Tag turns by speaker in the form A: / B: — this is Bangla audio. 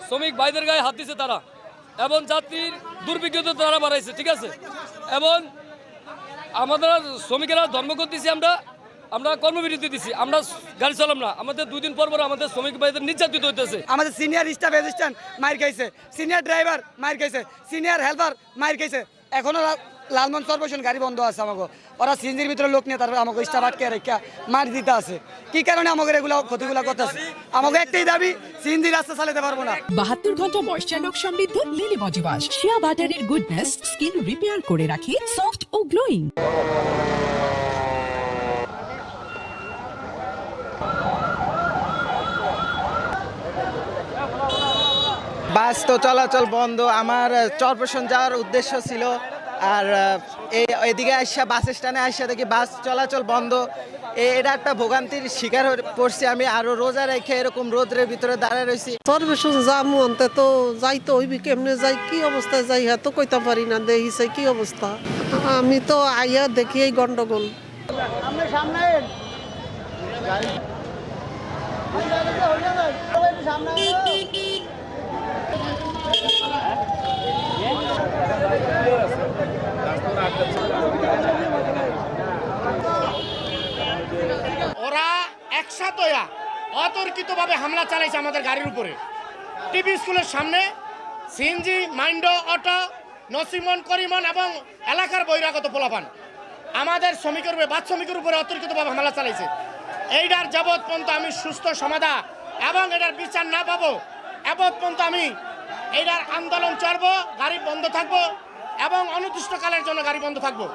A: শ্রমিক ভাইদের গায়ে হাত দিছে তারা এবং যাত্রীর দুর্ভিক্ষতা তারা বাড়াইছে, ঠিক আছে। এবং আমাদের শ্রমিকেরা ধর্মঘট দিছি, আমরা কর্মবিরতি দিছি, আমরা গাড়ি চালাম না। আমাদের 2 দিন পর আমাদের শ্রমিক ভাইদের নির্যাতিত হইতেছে।
B: আমাদের সিনিয়র স্টাফ অ্যাসিস্ট্যান্ট মাইর খাইছে, সিনিয়র ড্রাইভার মাইর খাইছে, সিনিয়র হেল্পার মাইর খাইছে। এখনো লালমোহন কর্পোরেশন গাড়ি বন্ধ আছে। আমাকে ওরা সিএনজির ভিতরে লোক নিয়ে তারপরে আমাকে স্টাফ আটকে রেখা মার দিতে আছে। কি কারণে আমাকে এগুলো ক্ষতিগুলো করতেছে? আমাকে একটাই দাবি, সিএনজি রাস্তা চালাতে পারবো না।
C: 72 ঘন্টা ময়েশ্চার লক সমৃদ্ধ লিলি বডি ওয়াশ, শিয়া বাটারের গুডনেস স্কিন রিপেয়ার করে রাখে সফট ও গ্লোয়িং।
D: বাস তো চলাচল বন্ধ। আমার চরপেশন যাওয়ার উদ্দেশ্য ছিল, আর এদিকে আসা বাস স্ট্যান্ডে আসা দেখি বাস চলাচল বন্ধ। এটা একটা ভোগান্তির শিকার পড়ছি আমি। আরও রোজা রেখে এরকম রোদ্রের ভিতরে দাঁড়ায় রয়েছি।
E: চরপেশন যামু অন্তে তো যাইতে হইবি, কেমনে যাই, কি অবস্থায় যাই হ্যাঁ তো কইতে পারি না। দেখিছে কি অবস্থা, আমি তো আইয়া দেখি এই গন্ডগোল।
F: ওরা একসাথে অতর্কিতভাবে হামলা চালাইছে আমাদের গাড়ির উপরে। টিভি স্কুলের সামনে সিএনজি, মাইন্ডো, অটো, নসিমন, করিমন এবং এলাকার বহিরাগত পোলাপান আমাদের শ্রমিকের উপরে, বাদ শ্রমিকের উপরে অতর্কিতভাবে হামলা চালাইছে। এইটার যাবৎ পর্যন্ত আমি সুস্থ সমাধান এবং এটার বিচার না পাবো এবৎ পর্যন্ত আমি এইটার আন্দোলন চলবো, গাড়ি বন্ধ থাকবো এবং অনির্দিষ্টকালের জন্য গাড়ি বন্ধ থাকবো।